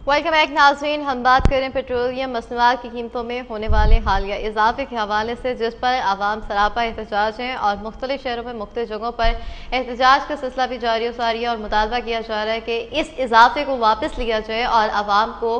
Welcome back नाज़रीन। हम बात करें पेट्रोलियम मसनूआत की कीमतों में होने वाले हालिया इजाफे के हवाले से, जिस पर आवाम सरापा एहतजाज है और मुख्तलिफ शहरों में मुख्तलिफ जगहों पर एहतजाज का सिलसिला भी जारी है और मुतालबा किया जा रहा है कि इस इजाफे को वापस लिया जाए और आवाम को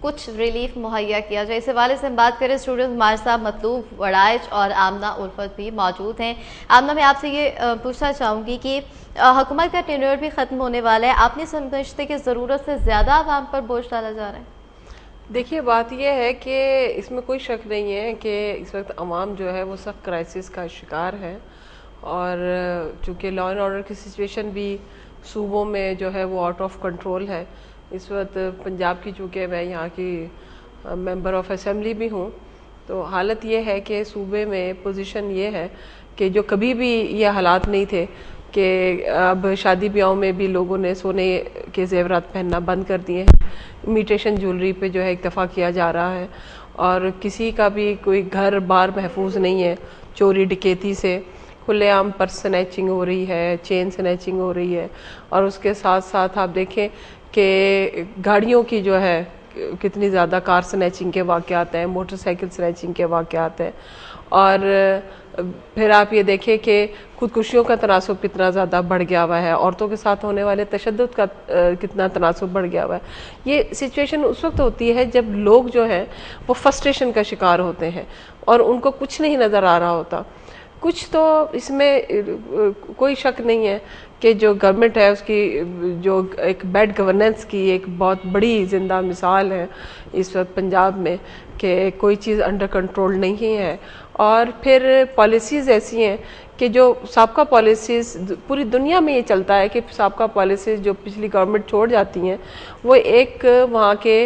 कुछ रिलीफ मुहैया किया जाए। इस हवाले से हम बात करें, स्टूडियो में हमारे साथ मतलूब वड़ाइच और आमना उल्फत भी मौजूद हैं। आमना, मैं आपसे ये पूछना चाहूँगी कि हुकूमत का टेन्योर भी ख़त्म होने वाला है, आप नहीं समझते कि ज़रूरत से ज़्यादा आवाम पर बोझ डाला जा रहा है? देखिए, बात यह है कि इसमें कोई शक नहीं है कि इस वक्त अवाम जो है वो सख्त क्राइसिस का शिकार है और चूँकि लॉ एंड ऑर्डर की सिचुएशन भी सूबों में जो है वो आउट ऑफ कंट्रोल है। इस वक्त पंजाब की, चूँकि मैं यहाँ की मेंबर ऑफ असेंबली भी हूँ, तो हालत ये है कि सूबे में पोजीशन ये है कि जो कभी भी ये हालात नहीं थे कि अब शादी ब्याहों में भी लोगों ने सोने के जेवरात पहनना बंद कर दिए हैं। इमिटेशन ज्वेलरी पे जो है इक्तफा किया जा रहा है और किसी का भी कोई घर बार महफूज नहीं है चोरी डकैती से। खुलेआम पर्स स्नैचिंग हो रही है, चेन स्नैचिंग हो रही है और उसके साथ साथ आप देखें कि गाड़ियों की जो है कितनी ज़्यादा कार स्नैचिंग के वाक़यात हैं, मोटरसाइकिल स्नैचिंग के वाक़यात हैं। और फिर आप ये देखें कि खुदकुशियों का तनासुब कितना ज़्यादा बढ़ गया हुआ है, औरतों के साथ होने वाले तशद्दुद का कितना तनासुब बढ़ गया हुआ है। ये सिचुएशन उस वक्त होती है जब लोग जो हैं वो फ्रस्ट्रेशन का शिकार होते हैं और उनको कुछ नहीं नज़र आ रहा होता। कुछ तो इसमें कोई शक नहीं है कि जो गवर्नमेंट है उसकी जो एक बैड गवर्नेंस की एक बहुत बड़ी जिंदा मिसाल है इस वक्त पंजाब में कि कोई चीज़ अंडर कंट्रोल नहीं है। और फिर पॉलिसीज़ ऐसी हैं कि जो साबका पॉलिसीज़, पूरी दुनिया में ये चलता है कि साबका पॉलिसीज़ जो पिछली गवर्नमेंट छोड़ जाती हैं वो एक वहाँ के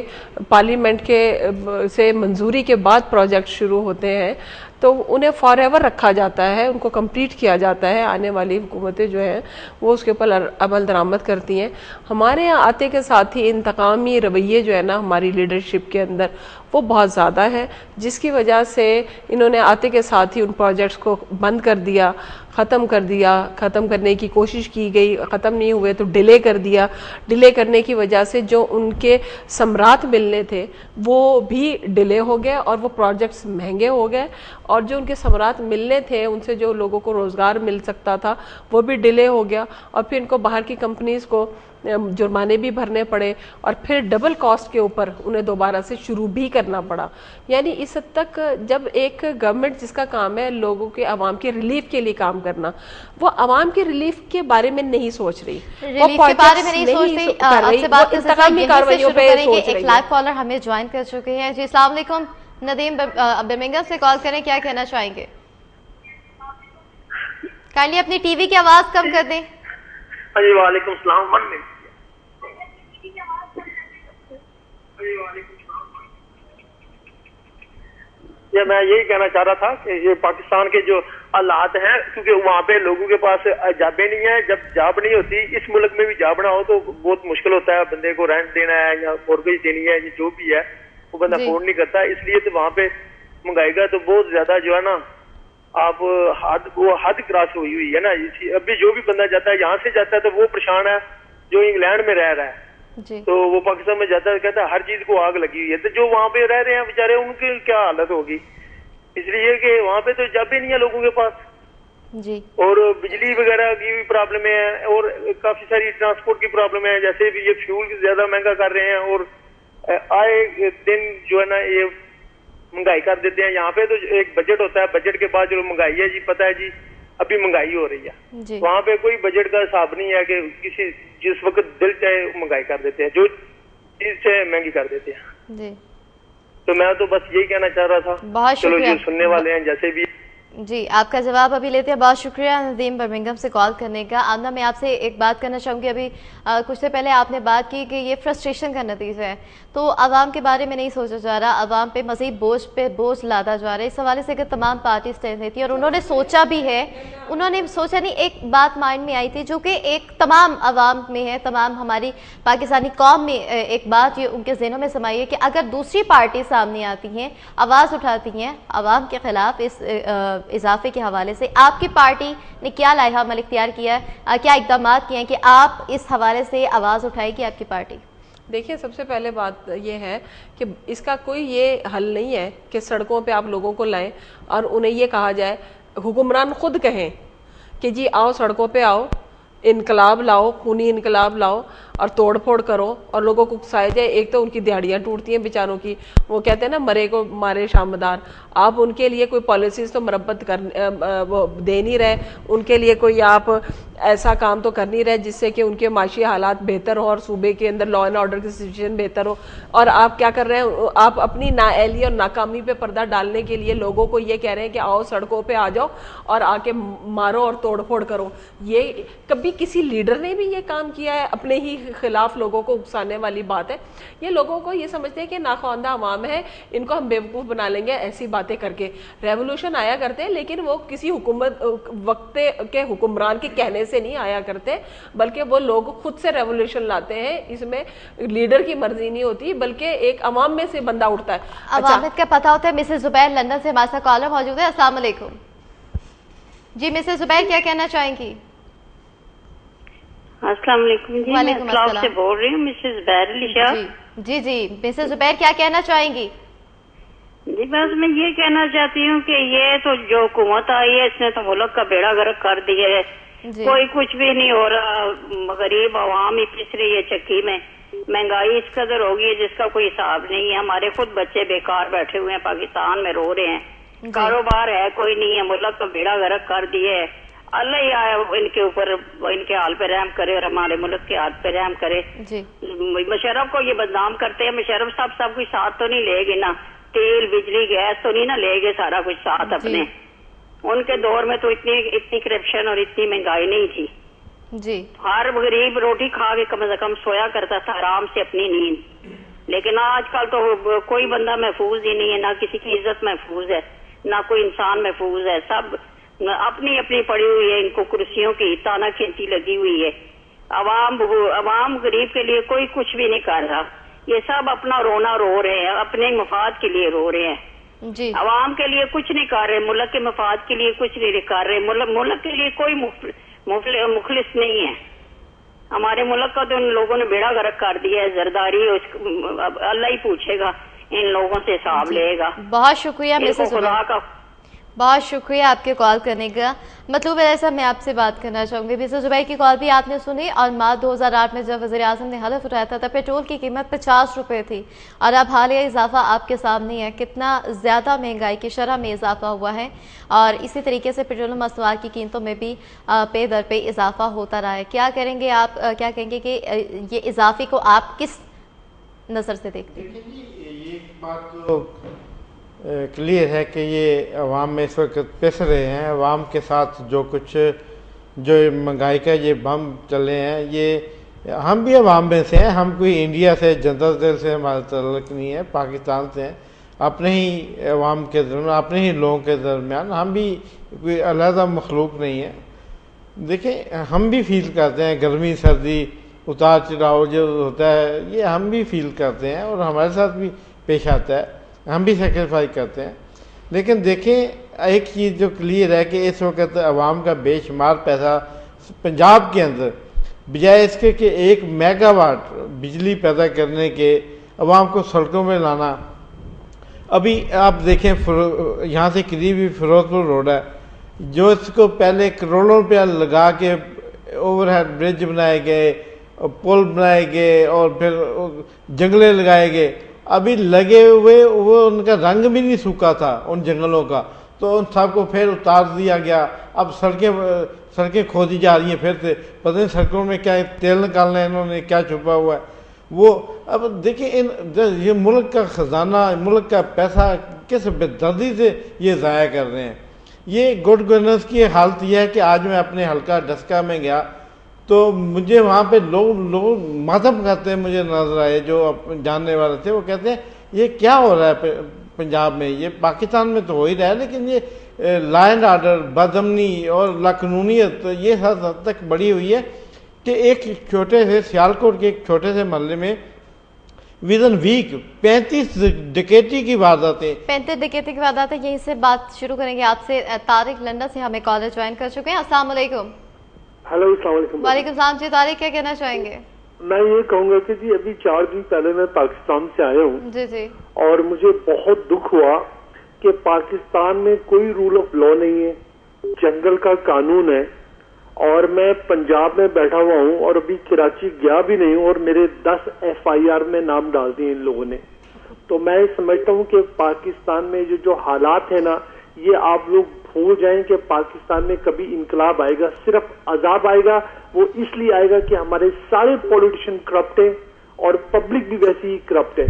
पार्लियामेंट के से मंजूरी के बाद प्रोजेक्ट शुरू होते हैं तो उन्हें फॉर एवर रखा जाता है, उनको कंप्लीट किया जाता है। आने वाली हुकूमतें जो हैं वो उसके ऊपर अमल दरामद करती हैं। हमारे यहाँ आते के साथ ही इंतकामी रवैये जो है ना हमारी लीडरशिप के अंदर वो बहुत ज़्यादा है, जिसकी वजह से इन्होंने आते के साथ ही उन प्रोजेक्ट्स को बंद कर दिया, ख़त्म कर दिया। ख़त्म करने की कोशिश की गई, ख़त्म नहीं हुए तो डिले कर दिया। डिले करने की वजह से जो उनके समरात मिलने थे वो भी डिले हो गए और वो प्रोजेक्ट्स महंगे हो गए और जो उनके समरात मिलने थे उनसे जो लोगों को रोज़गार मिल सकता था वो भी डिले हो गया और फिर इनको बाहर की कंपनीज़ को जुर्माने भी भरने पड़े और फिर डबल कॉस्ट के ऊपर उन्हें दोबारा से शुरू भी करना पड़ा। यानी इस हद तक जब एक गवर्नमेंट जिसका काम है लोगों के, आवाम के रिलीफ के लिए काम करना, वो आवाम के रिलीफ के बारे में नहीं सोच रही, वो के बारे में नहीं सोच रही, आपसे बात कर एक लाइव कॉलर हमें ज्वाइन कर चुके हैं। जी, अस्सलाम वालेकुम। नदीम बर्मिंघम से कॉल करें, क्या कहना चाहेंगे? काइंडली अपनी टीवी की आवाज कम कर दें। जी, वालेकुम सलाम। ये मैं यही कहना चाह रहा था कि ये पाकिस्तान के जो हालात हैं, क्योंकि वहाँ पे लोगों के पास जाबे नहीं है। जब जाब नहीं होती, इस मुल्क में भी जाब ना हो तो बहुत मुश्किल होता है। बंदे को रेंट देना है या मॉर्गेज देनी है, जो भी है वो बंदा अफोर्ड नहीं करता। इसलिए तो वहाँ पे महंगाई का तो बहुत ज्यादा जो है ना, आप हद क्रॉस हुई है ना। अभी जो भी बंदा जाता है, यहाँ से जाता है तो वो परेशान है जो इंग्लैंड में रह रहा है जी। तो वो पाकिस्तान में जाता है, कहता है हर चीज को आग लगी हुई है। तो जो वहाँ पे रह रहे हैं बेचारे, उनकी क्या हालत होगी? इसलिए कि वहाँ पे तो जब भी नहीं है लोगों के पास जी। और बिजली वगैरह की भी प्रॉब्लम है और काफी सारी ट्रांसपोर्ट की प्रॉब्लम है। जैसे भी ये फ्यूल ज्यादा महंगा कर रहे हैं और आए दिन जो है ना ये महंगाई कर देते हैं। यहाँ पे तो एक बजट होता है, बजट के बाद जो महंगाई है जी, पता है जी अभी महंगाई हो रही है। वहाँ पे कोई बजट का हिसाब नहीं है कि किसी जिस वक्त दिल चाहे महंगाई कर देते हैं, जो चीज चाहे महंगी कर देते हैं जी। तो मैं तो बस यही कहना चाह रहा था। बहुत चलो जो सुनने वाले हैं जैसे भी जी, आपका जवाब अभी लेते हैं। बहुत शुक्रिया नदीम बर्मिंघम से कॉल करने का। आमना, मैं आपसे एक बात करना चाहूँगी। अभी कुछ देर पहले आपने बात की कि ये फ्रस्ट्रेशन का नतीजा है, तो आवाम के बारे में नहीं सोचा जा रहा, आवाम पे मज़ीद बोझ पे बोझ लादा जा रहा है। इस हवाले से अगर तमाम पार्टी स्टैंड लेती है और उन्होंने सोचा भी है, उन्होंने सोचा नहीं, एक बात माइंड में आई थी जो कि एक तमाम आवाम में है, तमाम हमारी पाकिस्तानी कौम में एक बात ये उनके ज़हनों में समाई है कि अगर दूसरी पार्टी सामने आती हैं, आवाज़ उठाती हैं आवाम के ख़िलाफ़ इस इजाफे के हवाले से, आपकी पार्टी ने क्या लाइहा अमल इख्तियार किया है, क्या इकदाम किए हैं कि आप इस हवाले से आवाज़ उठाएगी आपकी पार्टी? دیکھیں سب سے پہلے بات یہ ہے کہ اس کا کوئی یہ حل نہیں ہے کہ سڑکوں پہ آپ لوگوں کو لائیں اور انہیں یہ کہا جائے، حکمران خود کہیں کہ جی آؤ سڑکوں پہ آؤ، انقلاب لاؤ، خونی انقلاب لاؤ اور توڑ پھوڑ کرو اور لوگوں کو اکسایا جائے۔ ایک تو ان کی دیہڑیاں ٹوٹتی ہیں بیچاروں کی، وہ کہتے ہیں نا مرے کو مارے شامدار، آپ ان کے لیے کوئی پالیسیز تو مربت وہ دے نہیں رہے، ان کے لیے کوئی آپ ایسا کام تو کر نہیں رہے جس سے کہ ان کے معاشی حالات بہتر ہو اور صوبے کے اندر لا اینڈ آرڈر کی سچویشن بہتر ہو، اور آپ کیا کر رہے ہیں، آپ اپنی نااہلی اور ناکامی پہ پردہ ڈالنے کے لیے لوگوں کو یہ کہہ رہے ہیں کہ آؤ سڑکوں پہ آ جاؤ اور آ کے مارو اور توڑ پھوڑ کرو۔ یہ کبھی کسی لیڈر نے بھی یہ کام کیا ہے؟ اپنے ہی خلاف لوگوں کو اکسانے والی بات ہے۔ یہ لوگوں کو یہ سمجھتے ہیں کہ ناخواندہ عوام ہے، ان کو ہم بیوقوف بنا لیں گے ایسی باتیں کر کے۔ ریولوشن آیا کرتے ہیں لیکن وہ کسی حکومت وقت کے حکمران کے کہنے سے نہیں آیا کرتے، بلکہ وہ لوگ خود سے ریولوشن لاتے ہیں۔ اس میں لیڈر کی مرضی نہیں ہوتی بلکہ ایک عوام میں سے بندہ اٹھتا ہے۔ عوامت کا پتہ ہوتا ہے۔ مسز زبیر لندن سے ہمارے ساتھ کالر موجود ہے۔ السلام علیکم جی مسز زبیر، کیا کہنا چاہیں گی؟ السلام علیکم جی، میں اسلام سے بول رہی ہوں، مسز زبیر علی شاہ۔ جی جی مسز زبیر، کیا کہنا چاہیں گی؟ جی بس میں یہ کہنا چاہتی ہوں کہ یہ تو جو حکومت آئی ہے اس نے تو ملک کا بیڑا غرق کر دیا ہے، کوئی کچھ بھی نہیں ہو رہا، غریب عوام ہی پس رہی ہے چکی میں، مہنگائی اس قدر ہوگی ہے جس کا کوئی حساب نہیں ہے، ہمارے خود بچے بیکار بیٹھے ہوئے ہیں پاکستان میں رو رہے ہیں، کاروبار ہے کوئی نہیں ہے، ملک کا بیڑا غرق کر دیا ہے۔ اللہ ہی آیا ان کے اوپر، ان کے حال پہ رحم کرے اور ہمارے ملک کے حال پہ رحم کرے۔ مشرف کو یہ بدنام کرتے ہیں، مشرف صاحب سب کچھ ساتھ تو نہیں لے گے نا، تیل بجلی گیس تو نہیں نہ لے گے سارا کچھ ساتھ اپنے، ان کے دور میں تو اتنی کرپشن اور اتنی مہنگائی نہیں تھی جی، ہر غریب روٹی کھا کے کم از کم سویا کرتا تھا آرام سے اپنی نیند، لیکن آج کل تو کوئی بندہ محفوظ ہی نہیں ہے، نہ کسی کی عزت محفوظ ہے، نہ کوئی انسان محفوظ ہے، سب اپنی اپنی پڑی ہوئی ہے، ان کو کرسیوں کی تانا کھینچی لگی ہوئی ہے، عوام غریب کے لیے کوئی کچھ بھی نہیں کر رہا، یہ سب اپنا رونا رو رہے ہیں، اپنے مفاد کے لیے رو رہے ہیں جی، عوام کے لیے کچھ نہیں کر رہے، ملک کے مفاد کے لیے کچھ نہیں کر رہے، ملک کے لیے کوئی مخلص نہیں ہے، ہمارے ملک کا تو ان لوگوں نے بیڑا غرق کر دیا ہے، زرداری اللہ ہی پوچھے گا، ان لوگوں سے حساب لے گا۔ بہت شکریہ مسز زبیر، بہت شکریہ آپ کے کال کرنے کا۔ مطلوب ایسا میں آپ سے بات کرنا چاہوں گی، مسز زبیر کی کال بھی آپ نے سنی، اور مارچ 2008 میں جب وزیر اعظم نے حلف اٹھایا تھا پیٹرول کی قیمت 50 روپے تھی، اور اب حالیہ اضافہ آپ کے سامنے ہے، کتنا زیادہ مہنگائی کی شرح میں اضافہ ہوا ہے، اور اسی طریقے سے پیٹرول مصنوعات کی قیمتوں میں بھی پے در پے اضافہ ہوتا رہا ہے۔ کیا کریں گے آپ، کیا کہیں گے کہ یہ اضافے کو آپ کس نظر سے دیکھتے ہیں؟ یہ بات تو کلیئر ہے کہ یہ عوام میں اس وقت پس رہے ہیں، عوام کے ساتھ جو کچھ جو مہنگائی کا یہ بم چلے ہیں، یہ ہم بھی عوام میں سے ہیں، ہم کوئی انڈیا سے جنتا دل سے ہمارا تعلق نہیں ہے، پاکستان سے ہیں، اپنے ہی عوام کے درمیان، اپنے ہی لوگوں کے درمیان، ہم بھی کوئی علیحدہ مخلوق نہیں ہے۔ دیکھیں ہم بھی فیل کرتے ہیں گرمی سردی اتار چڑھاؤ جو ہوتا ہے، یہ ہم بھی فیل کرتے ہیں اور ہمارے ساتھ بھی پیش آتا ہے، ہم بھی سیکریفائی کرتے ہیں، لیکن دیکھیں ایک چیز جو کلیئر ہے کہ اس وقت عوام کا بے شمار پیسہ پنجاب کے اندر بجائے اس کے کہ 1 میگا واٹ بجلی پیدا کرنے کے عوام کو سڑکوں میں لانا، ابھی آپ دیکھیں یہاں سے قریب ہی فیروز پور روڈ ہے، جو اس کو پہلے کروڑوں روپیہ لگا کے اوور ہیڈ برج بنائے گئے، پل بنائے گئے اور پھر جنگلے لگائے گئے، ابھی لگے ہوئے وہ ان کا رنگ بھی نہیں سوکھا تھا ان جنگلوں کا، تو ان سب کو پھر اتار دیا گیا، اب سڑکیں کھودی جا رہی ہیں پھر سے، پتہ نہیں سڑکوں میں کیا تیل نکالنا ہے انہوں نے، کیا چھپا ہوا ہے وہ۔ اب دیکھیں یہ ملک کا خزانہ، ملک کا پیسہ کس بے دردی سے یہ ضائع کر رہے ہیں۔ یہ گڈ گورننس کی حالت یہ ہے کہ آج میں اپنے حلقہ ڈسکا میں گیا تو مجھے وہاں پہ لوگ ماتم کرتے ہیں، مجھے نظر آئے جو جاننے والے تھے، وہ کہتے ہیں یہ کیا ہو رہا ہے پنجاب میں، یہ پاکستان میں تو ہو ہی رہا ہے، لیکن یہ لا اینڈ آرڈر، بدامنی اور لاقانونیت یہ حد تک بڑھی ہوئی ہے کہ ایک چھوٹے سے سیالکوٹ کے ایک چھوٹے سے محلے میں ودن ویک 35 ڈکیتی کی وارداتیں 35 ڈکیتی کی وارداتیں۔ یہیں سے بات شروع کریں گے آپ سے۔ طارق لندن سے ہمیں کالر جوائن کر چکے ہیں۔ السلام علیکم۔ ہلو، السلام علیکم۔ وعلیکم السلام جی، طارق کیا کہنا چاہیں گے؟ میں یہ کہوں گا کہ جی ابھی 4 دن پہلے میں پاکستان سے آیا ہوں جی جی اور مجھے بہت دکھ ہوا کہ پاکستان میں کوئی رول آف لا نہیں ہے, جنگل کا قانون ہے, اور میں پنجاب میں بیٹھا ہوا ہوں اور ابھی کراچی گیا بھی نہیں ہوں اور میرے 10 FIR میں نام ڈال دیے ان لوگوں نے. تو میں سمجھتا ہوں کہ پاکستان میں جو حالات ہیں نا, یہ آپ لوگ بھول جائیں کہ پاکستان میں کبھی انقلاب آئے گا, صرف عذاب آئے گا. وہ اس لیے آئے گا کہ ہمارے سارے پولیٹیشین کرپٹ ہیں اور پبلک بھی ویسی ہی کرپٹ ہے.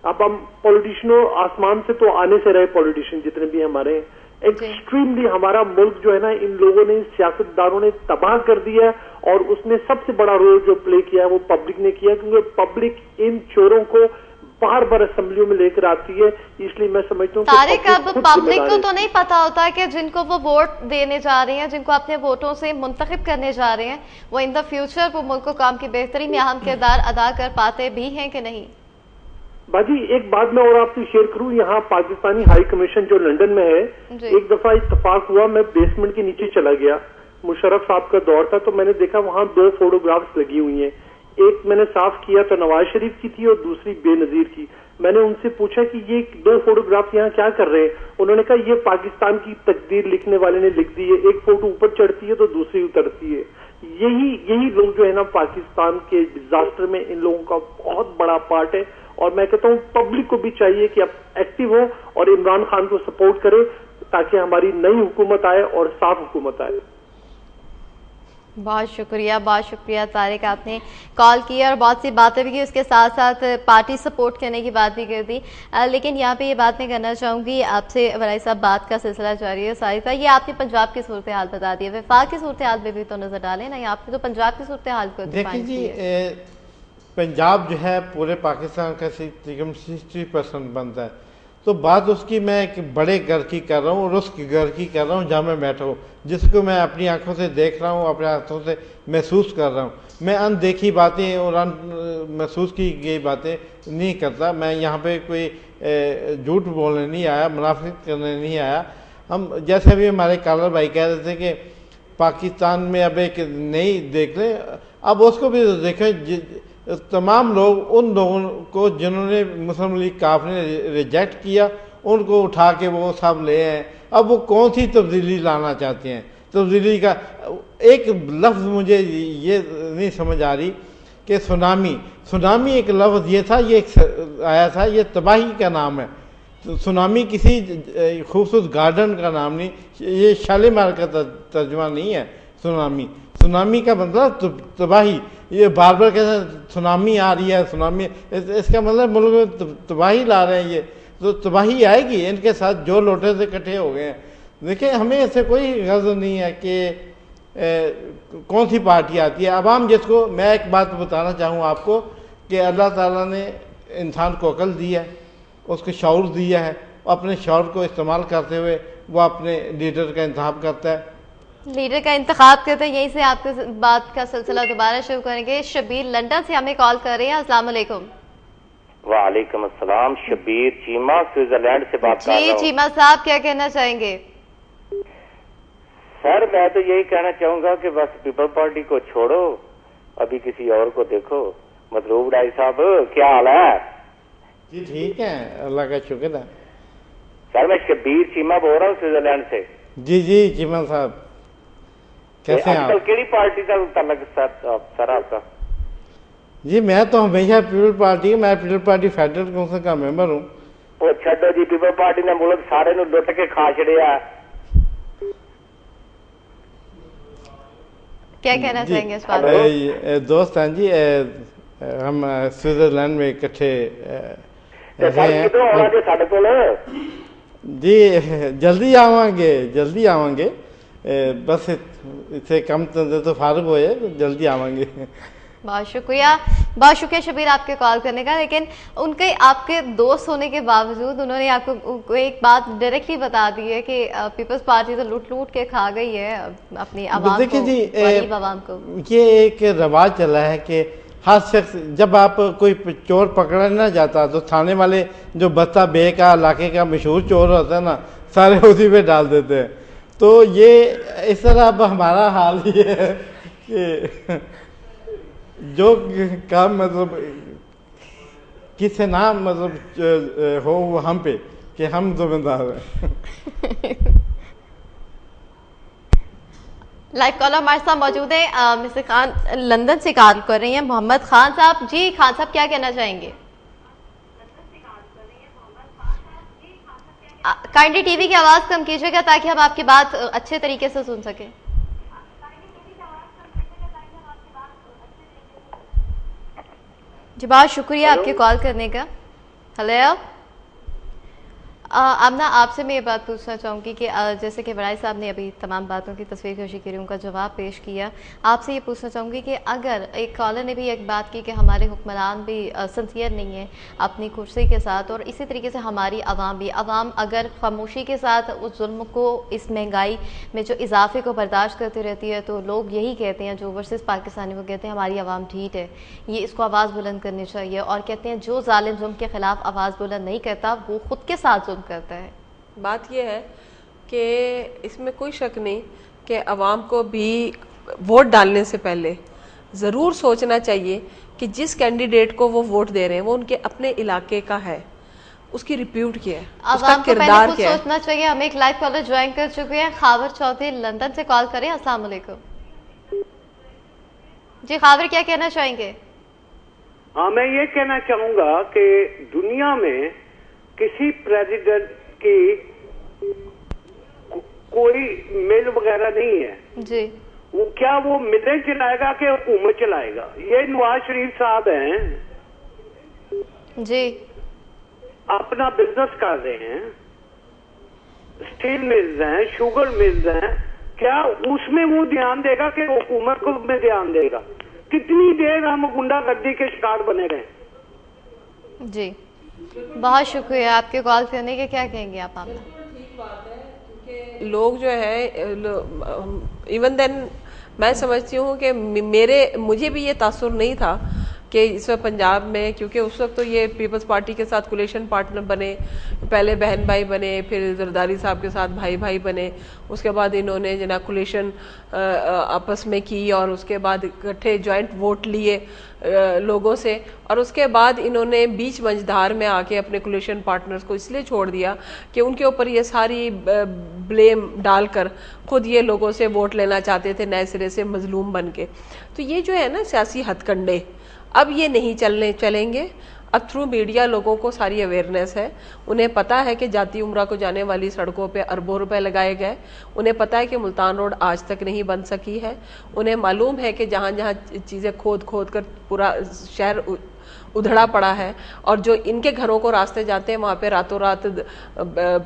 اب ہم پولیٹیشنوں آسمان سے تو آنے سے رہے, پولیٹیشین جتنے بھی ہمارے ہیں, ایکسٹریملی ہمارا ملک جو ہے نا ان لوگوں نے, سیاستدانوں نے تباہ کر دیا ہے, اور اس میں سب سے بڑا رول جو پلے کیا ہے وہ پبلک نے کیا, کیونکہ پبلک ان چوروں کو بار بار اسمبلیوں میں لے کر آتی ہے. اس لیے میں سمجھتا ہوں طارق, اب پبلک کو تو نہیں پتا ہوتا کہ جن کو وہ ووٹ دینے جا رہے ہیں, جن کو اپنے ووٹوں سے منتخب کرنے جا رہے ہیں, وہ ان دا فیوچر وہ ملک کو کام کی بہتری میں اہم کردار ادا کر پاتے بھی ہیں کہ نہیں. باجی ایک بات میں اور آپ سے شیئر کروں, یہاں پاکستانی ہائی کمیشن جو لنڈن میں ہے, ایک دفعہ اتفاق ہوا, میں بیسمنٹ کے نیچے چلا گیا, مشرف صاحب کا دور تھا, تو میں نے دیکھا وہاں 2 فوٹوگرافز لگی ہوئی ہیں. ایک میں نے صاف کیا تو نواز شریف کی تھی اور دوسری بے نظیر کی. میں نے ان سے پوچھا کہ یہ 2 فوٹوگراف یہاں کیا کر رہے ہیں؟ انہوں نے کہا یہ پاکستان کی تقدیر لکھنے والے نے لکھ دی ہے, ایک فوٹو اوپر چڑھتی ہے تو دوسری اترتی ہے. یہی لوگ جو ہے نا پاکستان کے ڈیزاسٹر میں ان لوگوں کا بہت بڑا پارٹ ہے. اور میں کہتا ہوں پبلک کو بھی چاہیے کہ اب ایکٹیو ہو اور عمران خان کو سپورٹ کرے تاکہ ہماری نئی حکومت آئے اور صاف حکومت آئے. بہت شکریہ طارق, آپ نے کال کی اور بہت سی باتیں بھی کی, اس کے ساتھ ساتھ پارٹی سپورٹ کرنے کی بات بھی کر دی. لیکن یہاں پہ یہ بات میں کرنا چاہوں گی آپ سے, ولائی صاحب بات کا سلسلہ جاری ہے ساری کا, یہ آپ نے پنجاب کی صورتحال بتا دی ہے, وفاق کی صورتحال پہ بھی تو نظر ڈالیں نا, آپ نے تو پنجاب کی صورتحال کو دیکھیں جی, پنجاب جو ہے پورے پاکستان کا 60% بنتا ہے, تو بات اس کی میں ایک بڑے گھر کی کر رہا ہوں اور اس کے گھر کی کر رہا ہوں جہاں میں بیٹھا ہوں, جس کو میں اپنی آنکھوں سے دیکھ رہا ہوں, اپنے ہاتھوں سے محسوس کر رہا ہوں. میں دیکھی باتیں اور محسوس کی گئی باتیں نہیں کرتا. میں یہاں پہ کوئی جھوٹ بولنے نہیں آیا, منافقت کرنے نہیں آیا. ہم جیسے بھی ہمارے کالر بھائی کہہ رہے تھے کہ پاکستان میں اب ایک نئی دیکھ لیں, اب اس کو بھی دیکھیں. تمام لوگ ان لوگوں کو جنہوں نے مسلم لیگ کاف نے ریجیکٹ کیا, ان کو اٹھا کے وہ سب لے ہیں. اب وہ کون سی تبدیلی لانا چاہتے ہیں؟ تبدیلی کا ایک لفظ مجھے یہ نہیں سمجھ آ رہی کہ سونامی ایک لفظ یہ تھا, یہ آیا تھا, یہ تباہی کا نام ہے. سونامی کسی خوبصورت گارڈن کا نام نہیں, یہ شالیمار کا ترجمہ نہیں ہے. سونامی کا مطلب تباہی. یہ بار بار کہتے ہیں سونامی آ رہی ہے, سونامی, اس کا مطلب ملک میں تباہی لا رہے ہیں. یہ تو تباہی آئے گی ان کے ساتھ جو لوٹے سے اکٹھے ہو گئے ہیں. دیکھیں ہمیں ایسے کوئی غرض نہیں ہے کہ کون سی پارٹی آتی ہے. عوام جس کو, میں ایک بات بتانا چاہوں آپ کو کہ اللہ تعالیٰ نے انسان کو عقل دی ہے, اس کو شعور دیا ہے, اپنے شعور کو استعمال کرتے ہوئے وہ اپنے لیڈر کا انتخاب کرتا ہے. لیڈر کا انتخاب کرتے ہیں. یہیں سے آپ کے بات کا سلسلہ دوبارہ شروع کریں گے. شبیر لندن سے ہمیں کال کر رہے ہیں. السلام علیکم. وعلیکم السلام. شبیر چیمہ سوئٹزرلینڈ سے بات کر رہا ہوں. جی چیمہ صاحب کیا کہنا چاہیں گے؟ سر میں تو یہی کہنا چاہوں گا کہ بس پیپل پارٹی کو چھوڑو, ابھی کسی اور کو دیکھو. مطلوب ڈائی صاحب کیا حال ہے؟ جی ٹھیک ہے, اللہ کا شکر ہے. سر میں شبیر چیمہ بول رہا ہوں سوئٹزرلینڈ سے. جی چیمہ صاحب کیسے ہیں آپ؟ کیڑی پارٹی کا تعلق سر آپ کا؟ جی میں تو ہمیشہ پیپل پارٹی, میں پیپل پارٹی فیڈرل کونسل کا ممبر ہوں. وہ چھڈو جی, پیپل پارٹی نے ملک سارے نو لٹ کے کھا چھڑیا. کیا کہنا چاہیں گے اس بارے؟ دوست ہیں جی, ہم سوئٹزرلینڈ میں اکٹھے جی جلدی آواں گے بس اسے کم تو فارغ ہوئے, جلدی آواں گے. بہت شکریہ شبیر آپ کے کال کرنے کا. لیکن ان کے آپ کے دوست ہونے کے باوجود انہوں نے آپ کو ایک بات ڈائریکٹلی بتا دی ہے کہ پیپلز پارٹی تو لوٹ کے کھا گئی ہے اپنی عوام کو, غریب عوام کو. یہ ایک رواج چلا ہے کہ ہر شخص, جب آپ کوئی چور پکڑنا جاتا تو تھانے والے جو بستہ بے کا علاقے کا مشہور چور ہوتا ہے نا, سارے اسی پہ ڈال دیتے ہیں. تو یہ اس طرح اب ہمارا حال یہ ہے کہ जो काम मतलब किसी ना मतलब हो वो हम पे कि हम जिम्मेदार हैं। लाइव कॉलर हमारे साथ मौजूद है मिस्टर खान लंदन से कॉल कर रही हैं मोहम्मद खान साहब। जी खान साहब क्या कहना चाहेंगे? काइंडली टीवी की आवाज कम कीजिएगा ताकि हम आपकी बात अच्छे तरीके से सुन सकें। जी बहुत शुक्रिया आपके कॉल करने का। हेलो आमना, आपसे मैं ये बात पूछना चाहूँगी कि जैसे कि वड़ाई साहब ने अभी तमाम बातों की तस्वीर कशी करी, उनका जवाब पेश किया। आपसे ये पूछना चाहूँगी कि अगर एक कॉलर ने भी एक बात की कि हमारे हुक्मरान भी सिंसियर नहीं है अपनी कुर्सी के साथ, और इसी तरीके से हमारी आवाम भी, आवाम अगर खामोशी के साथ उस जुल्म को, इस महंगाई में जो इजाफे को बर्दाश्त करती रहती है, तो लोग यही कहते हैं, जो ओवरसीज़ पाकिस्तानी वो कहते हैं हमारी आवाम ढीठ है, ये इसको आवाज़ बुलंद करनी चाहिए, और कहते हैं जो जालिम जुल्म के ख़िलाफ़ आवाज़ बुलंद नहीं करता वो ख़ुद के साथ जुल्म करता है। बात यह है कि इसमें कोई शक नहीं कि अवाम को भी वोट डालने से पहले ज़रूर सोचना चाहिए कि जिस कैंडिडेट को वो वोट दे रहे हैं वो उनके अपने इलाके का है, उसकी रिप्यूट क्या है, उसका किरदार क्या है। सोचना चाहिए। हमें एक लाइव कॉलर ज्वाइन कर चुके हैं, खावर चौधरी लंदन से कॉल करें। अस्सलाम वालेकुम जी। खावर क्या कहना चाहेंगे? हाँ, मैं ये कहना चाहूंगा कि दुनिया में किसी प्रेसिडेंट की कोई मिल वगैरह नहीं है जी। वो क्या वो मिलें चलाएगा कि हुकूमत चलाएगा? ये नवाज शरीफ साहब हैं जी, अपना बिजनेस कर रहे हैं, स्टील मिल्स हैं, शुगर मिल्स हैं, क्या उसमें वो ध्यान देगा कि हुकूमत को में ध्यान देगा? कितनी देर हम गुंडागर्दी के शिकार बने रहे। जी बहुत शुक्रिया आपके कॉल करने के। क्या कहेंगे आप? ठीक बात है, क्योंकि लोग जो है इवन देन मैं समझती हूँ कि मुझे भी ये तासुर नहीं था कि इस वक्त पंजाब में, क्योंकि उस वक्त तो ये पीपल्स पार्टी के साथ कोलिशन पार्टनर बने, पहले बहन भाई बने, फिर जरदारी साहब के साथ भाई भाई बने, उसके बाद इन्होंने जना कोलिशन आपस में की, और उसके बाद इकट्ठे जॉइंट वोट लिए लोगों से, और उसके बाद इन्होंने बीच मंझधार में आके अपने कोलिशन पार्टनर्स को इसलिए छोड़ दिया कि उनके ऊपर ये सारी ब्लेम डालकर खुद ये लोगों से वोट लेना चाहते थे नए सिरे से मजलूम बन के। तो ये जो है ना सियासी हथकंडे, अब ये नहीं चलेंगे। अब थ्रू मीडिया लोगों को सारी अवेयरनेस है, उन्हें पता है कि जाती उम्रा को जाने वाली सड़कों पे अरबों रुपए लगाए गए, उन्हें पता है कि मुल्तान रोड आज तक नहीं बन सकी है, उन्हें मालूम है कि जहाँ जहाँ चीज़ें खोद कर पूरा शहर उधड़ा पड़ा है, और जो इनके घरों को रास्ते जाते हैं वहाँ पे रातों रात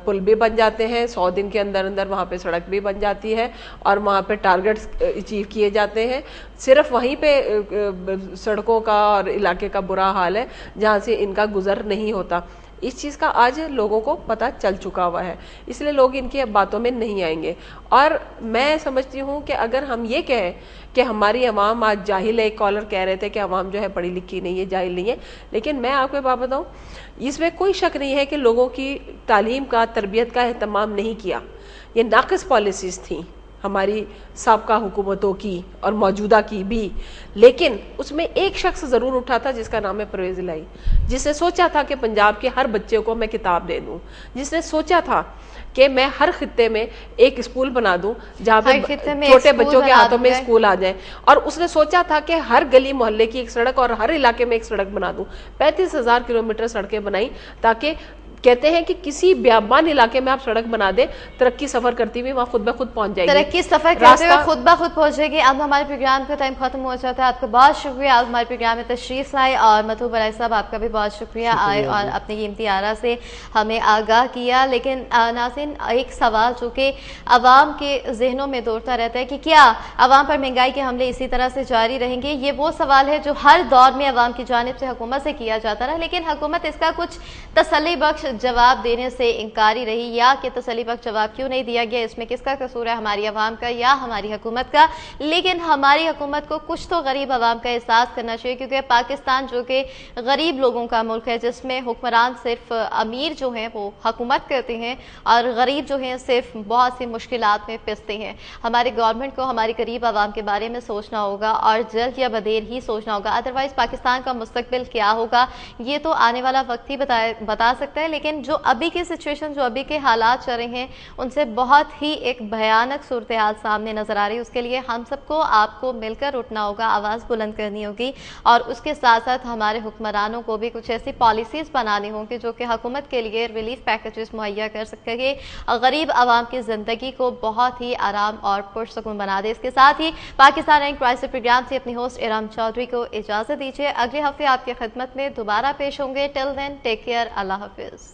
पुल भी बन जाते हैं, 100 दिन के अंदर अंदर वहाँ पे सड़क भी बन जाती है, और वहाँ पे टारगेट्स अचीव किए जाते हैं। सिर्फ वहीं पे सड़कों का और इलाके का बुरा हाल है जहाँ से इनका गुजर नहीं होता। इस चीज़ का आज लोगों को पता चल चुका हुआ है, इसलिए लोग इनकी बातों में नहीं आएंगे। और मैं समझती हूँ कि अगर हम ये कहें कि हमारी अवाम आज जाहिल है, एक कॉलर कह रहे थे कि अवाम जो है पढ़ी लिखी नहीं है, जाहिल नहीं है, लेकिन मैं आपको बात बताऊँ, इसमें कोई शक नहीं है कि लोगों की तालीम का, तरबियत का एहतमाम नहीं किया। ये नाक़िस पॉलिसीज़ थी हमारी साबका हुकूमतों की और मौजूदा की भी, लेकिन उसमें एक शख्स ज़रूर उठा था जिसका नाम है परवेज़ इलाही, जिसने सोचा था कि पंजाब के हर बच्चे को मैं किताब दे दूं, जिसने सोचा था कि मैं हर खित्ते में एक स्कूल बना दूं जहाँ पे छोटे बच्चों के हाथों में स्कूल आ जाए, और उसने सोचा था कि हर गली मोहल्ले की एक सड़क और हर इलाके में एक सड़क बना दूं। 35,000 किलोमीटर सड़कें बनाई, ताकि कहते हैं कि किसी बियाबान इलाके में आप सड़क बना दे, तरक्की सफर करती हुई वहाँ खुद ब खुद पहुंच जाएगी, तरक्की सफर करते हुए खुद ब खुद पहुंचेगी। अब हमारे प्रोग्राम का टाइम खत्म हो जाता है। आपका बहुत शुक्रिया, आप हमारे प्रोग्राम में तशरीफ लाए, और मथू बराई साहब आपका भी बहुत शुक्रिया आए और अपनी कीमती आरा से हमें आगाह किया। लेकिन नाज़रीन, एक सवाल जो कि अवाम के जहनों में दौड़ता रहता है कि क्या अवाम पर महंगाई के हमले इसी तरह से जारी रहेंगे? ये वो सवाल है जो हर दौर में अवाम की जानिब से हुकूमत से किया जाता रहा, लेकिन हुकूमत इसका कुछ तसल्ली बख्श जवाब देने से इनकारी रही, या कि तसल्ली बख्श जवाब क्यों नहीं दिया गया, इसमें किसका कसूर है, हमारी अवाम का या हमारी हुकूमत का। लेकिन हमारी हुकूमत को कुछ तो गरीब अवाम का एहसास करना चाहिए, क्योंकि पाकिस्तान जो कि गरीब लोगों का मुल्क है, जिसमें हुक्मरान सिर्फ अमीर जो हैं वो हुकूमत करते हैं और गरीब जो हैं सिर्फ बहुत सी मुश्किलात में पिसते हैं। हमारी गवर्नमेंट को हमारी गरीब आवाम के बारे में सोचना होगा और जल्द या बदेर ही सोचना होगा। अदरवाइज पाकिस्तान का मुस्तकबिल क्या होगा ये तो आने वाला वक्त ही बता सकता है। लेकिन जो अभी की सिचुएशन, जो अभी के हालात चल रहे हैं, उनसे बहुत ही एक भयानक सूरत हाल सामने नजर आ रही है। उसके लिए हम सबको आपको मिलकर उठना होगा, आवाज़ बुलंद करनी होगी और उसके साथ साथ हमारे हुक्मरानों को भी कुछ ऐसी पॉलिसीज़ बनानी होंगी जो कि हुकूमत के लिए रिलीफ पैकेजेस मुहैया कर सकेंगे और गरीब आवाम की ज़िंदगी को बहुत ही आराम और पुरसकून बना दे। इसके साथ ही पाकिस्तान एंड क्राइसिस प्रोग्राम से अपनी होस्ट इराम चौधरी को इजाज़त दीजिए। अगले हफ्ते आपकी खिदमत में दोबारा पेश होंगे। टिल देन टेक केयर, अल्लाह हाफिज़।